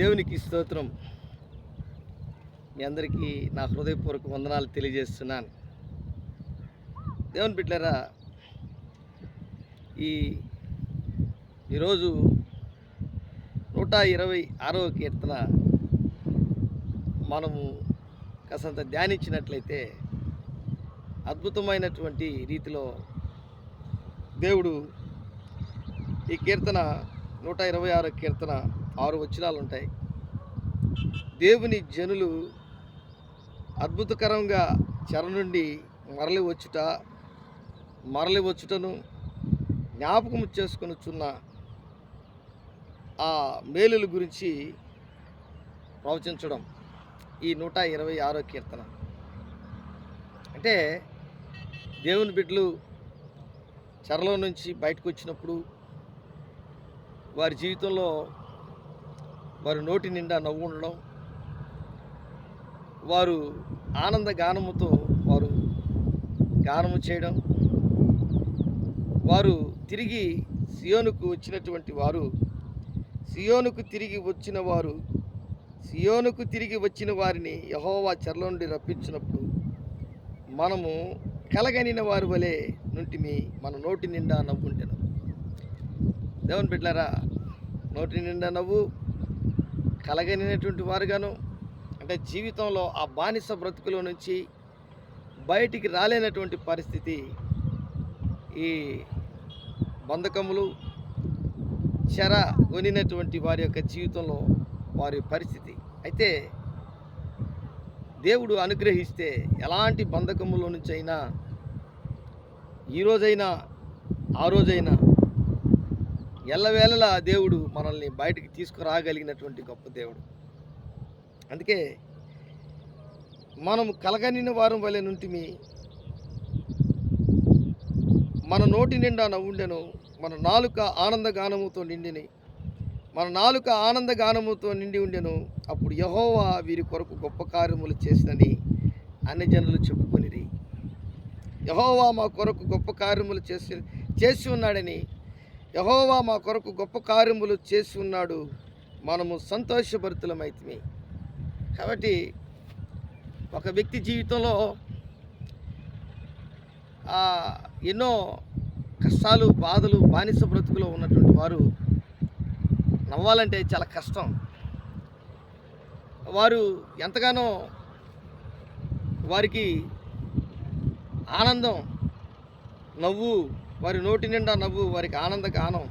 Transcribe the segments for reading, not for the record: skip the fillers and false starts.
దేవునికి స్తోత్రం. మీ అందరికీ నా హృదయపూర్వక వందనాలు తెలియజేస్తున్నాను. దేవుని బిడ్డలారా, ఈరోజు 126వ కీర్తన మనము కాసంత ధ్యానించినట్లయితే అద్భుతమైనటువంటి రీతిలో దేవుడు ఈ కీర్తన 126వ కీర్తన 6 వచనాలు ఉంటాయి. దేవుని జనులు అద్భుతకరంగా చెర నుండి మరలి వచ్చుటను జ్ఞాపకం చేసుకొనుచున్న ఆ మేలుల గురించి ప్రవచించడం ఈ 126వ కీర్తన. అంటే దేవుని బిడ్డలు చెరలో నుంచి బయటకు వచ్చినప్పుడు వారి జీవితంలో వారి నోటి నిండా నవ్వు ఉండడం, వారు ఆనంద గానముతో వారు గానము చేయడం, వారు తిరిగి సియోనుకు తిరిగి వచ్చిన వారిని యెహోవా చెరలో నుండి రప్పించినప్పుడు మనము కలగనిన వారి వలె నుంటిమి, మన నోటి నిండా నవ్వు ఉండెను. దేవుని బిడ్డలారా, నోటి నిండా నవ్వు, కలగనినటువంటి వారుగాను, అంటే జీవితంలో ఆ బానిస బ్రతుకులో నుంచి బయటికి రాలేనటువంటి పరిస్థితి, ఈ బంధకములు చెర కొనినటువంటి వారి యొక్క జీవితంలో వారి పరిస్థితి. అయితే దేవుడు అనుగ్రహిస్తే ఎలాంటి బంధకముల నుంచి అయినా, ఈరోజైనా ఆ రోజైనా, ఎల్లవేళలా దేవుడు మనల్ని బయటికి తీసుకురాగలిగినటువంటి గొప్ప దేవుడు. అందుకే మనం కలగనిన వారం వలె నుంటిమి, మన నోటి నిండా నవ్వుండెను, మన నాలుక ఆనందగానముతో నిండి ఉండెను. అప్పుడు యెహోవా వీరి కొరకు గొప్ప కార్యములు చేసినని అన్ని జనులు చెప్పుకొనిరి. యెహోవా మా కొరకు గొప్ప కార్యములు చేసి ఉన్నాడని, యెహోవా మా కొరకు గొప్ప కార్యములు చేసి ఉన్నాడు, మనము సంతోషభరితులమైతిమి. కాబట్టి ఒక వ్యక్తి జీవితంలో ఎన్నో కష్టాలు, బాధలు, బానిస బ్రతుకులో ఉన్నటువంటి వారు నవ్వాలంటే చాలా కష్టం. వారు ఎంతగానో వారికి ఆనందం, నవ్వు, వారి నోటి నిండా నవ్వు, వారికి ఆనంద గానం,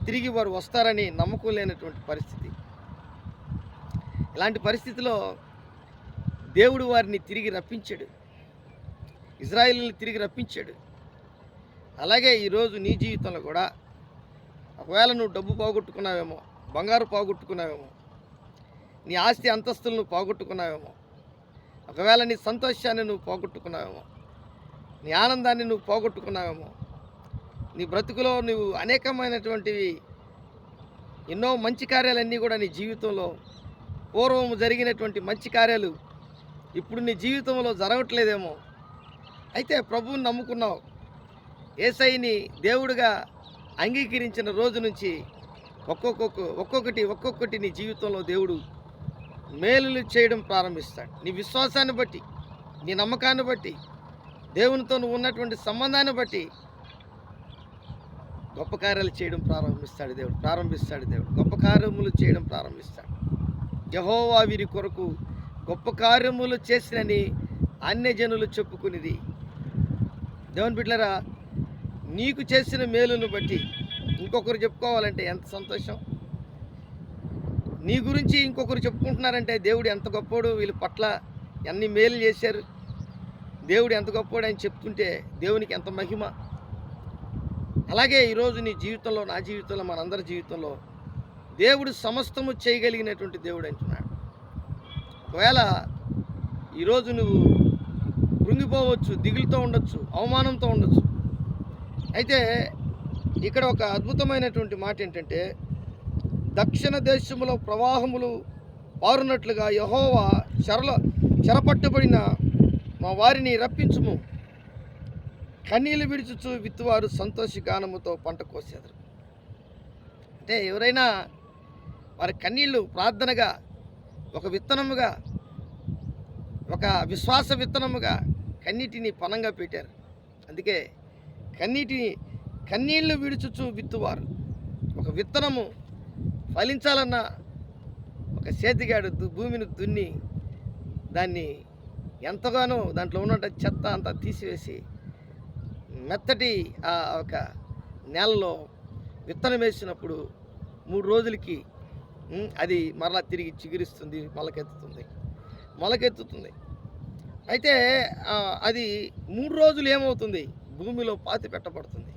తిరిగి వారు వస్తారని నమ్మకం లేనటువంటి పరిస్థితి. ఇలాంటి పరిస్థితిలో దేవుడు వారిని తిరిగి రప్పించాడు, ఇజ్రాయేలుని తిరిగి రప్పించాడు. అలాగే ఈరోజు నీ జీవితంలో కూడా ఒకవేళ నువ్వు డబ్బు పోగొట్టుకున్నావేమో, బంగారు పోగొట్టుకున్నావేమో, నీ ఆస్తి అంతస్తులను పోగొట్టుకున్నావేమో, ఒకవేళ నీ సంతోషాన్ని నువ్వు పోగొట్టుకున్నావేమో, నీ ఆనందాన్ని నువ్వు పోగొట్టుకున్నావేమో, నీ బ్రతుకులో నువ్వు అనేకమైనటువంటివి ఎన్నో మంచి కార్యాలన్నీ కూడా నీ జీవితంలో పూర్వము జరిగినటువంటి మంచి కార్యాలు ఇప్పుడు నీ జీవితంలో జరగట్లేదేమో. అయితే ప్రభువుని నమ్ముకున్నావు, యేసయ్యని దేవుడిగా అంగీకరించిన రోజు నుంచి ఒక్కొక్కటి నీ జీవితంలో దేవుడు మేలులు చేయడం ప్రారంభిస్తాడు. నీ విశ్వాసాన్ని బట్టి, నీ నమ్మకాన్ని బట్టి, దేవునితో నువ్వు ఉన్నటువంటి సంబంధాన్ని బట్టి గొప్ప కార్యాలు చేయడం ప్రారంభిస్తాడు దేవుడు. గొప్ప కార్యములు చేయడం ప్రారంభిస్తాడు. యెహోవా వీరి కొరకు గొప్ప కార్యములు చేసినని అన్య జనులు చెప్పుకునేది. దేవుని బిడ్డలారా, నీకు చేసిన మేలును బట్టి ఇంకొకరు చెప్పుకోవాలంటే ఎంత సంతోషం. నీ గురించి ఇంకొకరు చెప్పుకుంటున్నారంటే దేవుడు ఎంత గొప్పోడు, వీళ్ళ పట్ల ఎన్ని మేలు చేశారు, దేవుడు ఎంత గొప్పోడు అని చెప్తుంటే దేవునికి ఎంత మహిమ. అలాగే ఈరోజు నీ జీవితంలో, నా జీవితంలో, మనందరి జీవితంలో దేవుడు సమస్తము చేయగలిగినటువంటి దేవుడు అంటున్నాడు. ఒకవేళ ఈరోజు నువ్వు కృంగిపోవచ్చు, దిగులుతో ఉండొచ్చు, అవమానంతో ఉండొచ్చు. అయితే ఇక్కడ ఒక అద్భుతమైనటువంటి మాట ఏంటంటే, దక్షిణ దేశములో ప్రవాహములు పారునట్లుగా యెహోవా చెరపట్టబడిన మా వారిని రప్పించుము, కన్నీళ్లు విడుచుచు విత్తువారు సంతోషగానముతో పంట కోసేదరు. అంటే ఎవరైనా వారి కన్నీళ్ళు ప్రార్థనగా, ఒక విత్తనముగా, ఒక విశ్వాస విత్తనముగా కన్నీటిని పనంగా పెట్టారు. అందుకే కన్నీళ్లు విడుచుచు విత్తువారు. ఒక విత్తనము ఫలించాలన్న ఒక సేతిగాడు భూమిని దున్ని దాన్ని ఎంతగానో దాంట్లో ఉన్న చెత్త అంతా తీసివేసి మెత్తటి ఆ ఒక నేలలో విత్తనం వేసినప్పుడు 3 రోజులకి అది మరలా తిరిగి చిగురిస్తుంది, మొలకెత్తుతుంది. అయితే అది 3 రోజులు ఏమవుతుంది? భూమిలో పాతి పెట్టబడుతుంది.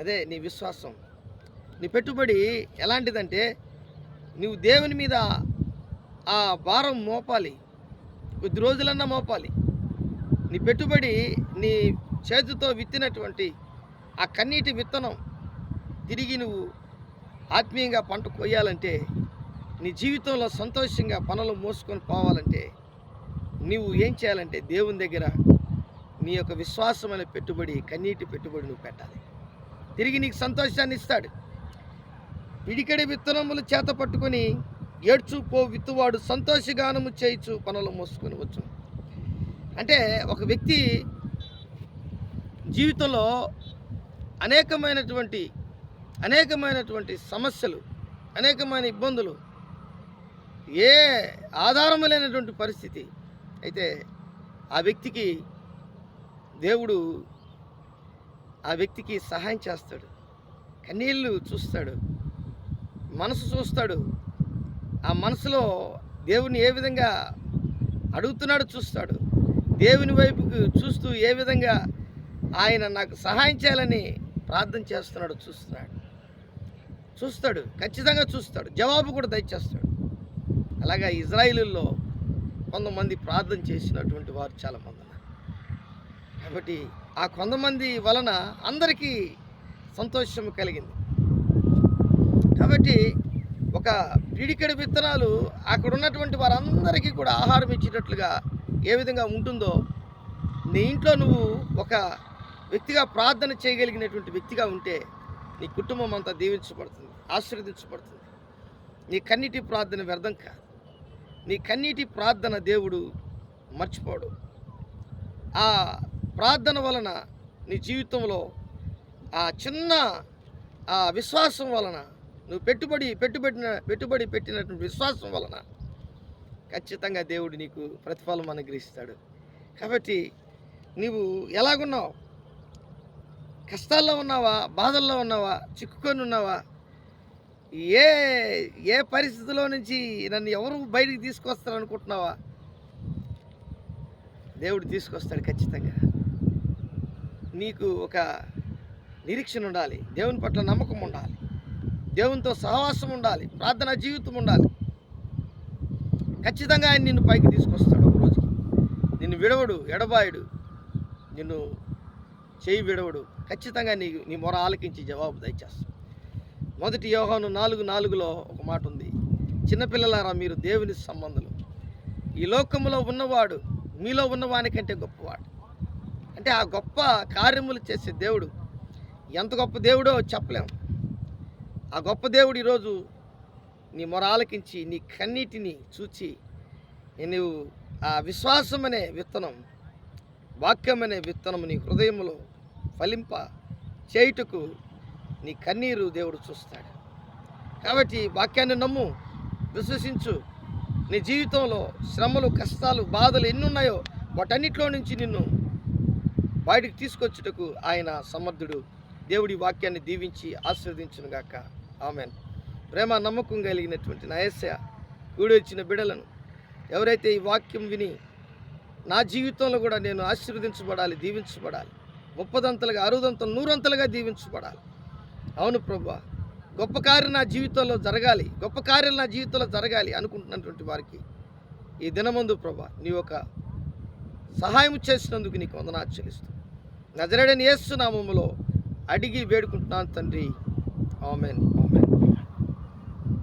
అదే నీ విశ్వాసం. నీ పెట్టుబడి ఎలాంటిదంటే, నువ్వు దేవుని మీద ఆ భారం మోపాలి, కొద్ది రోజులన్నా మోపాలి. నీ పెట్టుబడి, నీ చేతితో విత్తినటువంటి ఆ కన్నీటి విత్తనం తిరిగి నువ్వు ఆత్మీయంగా పంట కొయ్యాలంటే, నీ జీవితంలో సంతోషంగా పనులు మోసుకొని పోవాలంటే, నువ్వు ఏం చేయాలంటే దేవుని దగ్గర నీ యొక్క విశ్వాసమైన పెట్టుబడి, కన్నీటి పెట్టుబడి నువ్వు పెట్టాలి. తిరిగి నీకు సంతోషాన్ని ఇస్తాడు. పిడికెడి విత్తనములు చేత పట్టుకొని ఏడ్చు పో విత్తువాడు సంతోషగానము చేయించు పనులు మోసుకొని వచ్చు. అంటే ఒక వ్యక్తి జీవితంలో అనేకమైనటువంటి సమస్యలు, అనేకమైన ఇబ్బందులు, ఏ ఆధారము లేనటువంటి పరిస్థితి అయితే ఆ వ్యక్తికి దేవుడు ఆ వ్యక్తికి సహాయం చేస్తాడు. కన్నీళ్ళు చూస్తాడు, మనసు చూస్తాడు. ఆ మనసులో దేవుని ఏ విధంగా అడుగుతున్నాడో చూస్తాడు. దేవుని వైపుకు చూస్తూ ఏ విధంగా ఆయన నాకు సహాయం చేయాలని ప్రార్థన చేస్తున్నాడు చూస్తాడు, ఖచ్చితంగా చూస్తాడు, జవాబు కూడా దయచేస్తాడు. అలాగా ఇజ్రాయిలుల్లో కొంతమంది ప్రార్థన చేసినటువంటి వారు చాలామంది ఉన్నారు. కాబట్టి ఆ కొంతమంది వలన అందరికీ సంతోషం కలిగింది. కాబట్టి ఒక పిడికెడు విత్తనాలు అక్కడ ఉన్నటువంటి వారందరికీ కూడా ఆహారం ఇచ్చేటట్లుగా ఏ విధంగా ఉంటుందో, నీ ఇంట్లో నువ్వు ఒక వ్యక్తిగా ప్రార్థన చేయగలిగినటువంటి వ్యక్తిగా ఉంటే నీ కుటుంబం అంతా దీవించబడుతుంది, ఆశీర్వదించబడుతుంది. నీ కన్నీటి ప్రార్థన వ్యర్థం కాదు. నీ కన్నీటి ప్రార్థన దేవుడు మర్చిపోడు. ఆ ప్రార్థన వలన నీ జీవితంలో ఆ చిన్న ఆ విశ్వాసం వలన, నువ్వు పెట్టుబడి పెట్టినటువంటి విశ్వాసం వలన ఖచ్చితంగా దేవుడు నీకు ప్రతిఫలం అనుగ్రహిస్తాడు. కాబట్టి నీవు ఎలాగున్నావు? కష్టాల్లో ఉన్నావా? బాధల్లో ఉన్నావా? చిక్కుకొని ఉన్నావా? ఏ పరిస్థితిలో నుంచి నన్ను ఎవరు బయటికి తీసుకొస్తారనుకుంటున్నావా? దేవుడు తీసుకొస్తాడు ఖచ్చితంగా. నీకు ఒక నిరీక్షణ ఉండాలి, దేవుని పట్ల నమ్మకం ఉండాలి, దేవునితో సహవాసం ఉండాలి, ప్రార్థనా జీవితం ఉండాలి. ఖచ్చితంగా ఆయన నిన్ను పైకి తీసుకొస్తాడు. ఒక రోజుకి నిన్ను విడవడు, ఎడబాయుడు, నిన్ను చేయి విడవడు. ఖచ్చితంగా నీ మొర ఆలకించి జవాబు దయచేస్తాడు. 1 యోహాను 4:4 ఒక మాట ఉంది, చిన్నపిల్లలారా మీరు దేవుని సంబంధులు, ఈ లోకములో ఉన్నవాడు మీలో ఉన్నవానికంటే గొప్పవాడు. అంటే ఆ గొప్ప కార్యములు చేసే దేవుడు ఎంత గొప్ప దేవుడో చెప్పలేము. ఆ గొప్ప దేవుడు ఈరోజు నీ మొర ఆలకించి నీ కన్నీటిని చూచి నువ్వు ఆ విశ్వాసం అనే విత్తనం, వాక్యం అనే విత్తనం నీ హృదయంలో ఫలింప చేయుటకు నీ కన్నీరు దేవుడు చూస్తాడు. కాబట్టి వాక్యాన్ని నమ్ము, విశ్వసించు. నీ జీవితంలో శ్రమలు, కష్టాలు, బాధలు ఎన్ని ఉన్నాయో వాటన్నిటిలో నుంచి నిన్ను బయటికి తీసుకొచ్చుటకు ఆయన సమర్థుడు. దేవుడి వాక్యాన్ని దీవించి ఆశీర్వదించునుగాక. ఆమెన్. ప్రేమ నమ్మకం కలిగినటువంటి నా యేసయ్య కూడి వచ్చిన బిడ్డలను ఎవరైతే ఈ వాక్యం విని నా జీవితంలో కూడా నేను ఆశీర్వదించబడాలి, దీవించబడాలి, 30 60 100 దీవించబడాలి. అవును ప్రభువా, గొప్ప కార్యం నా జీవితంలో జరగాలి, గొప్ప కార్యాలు నా జీవితంలో జరగాలి అనుకుంటున్నటువంటి వారికి ఈ దినమందు ప్రభువా నీ ఒక సహాయం చేసినందుకు నీకు వందనాలు చెల్లిస్తూ నజరేయుడైన యేసు నామములో అడిగి వేడుకుంటున్నాను తండ్రి. ఆమేన్.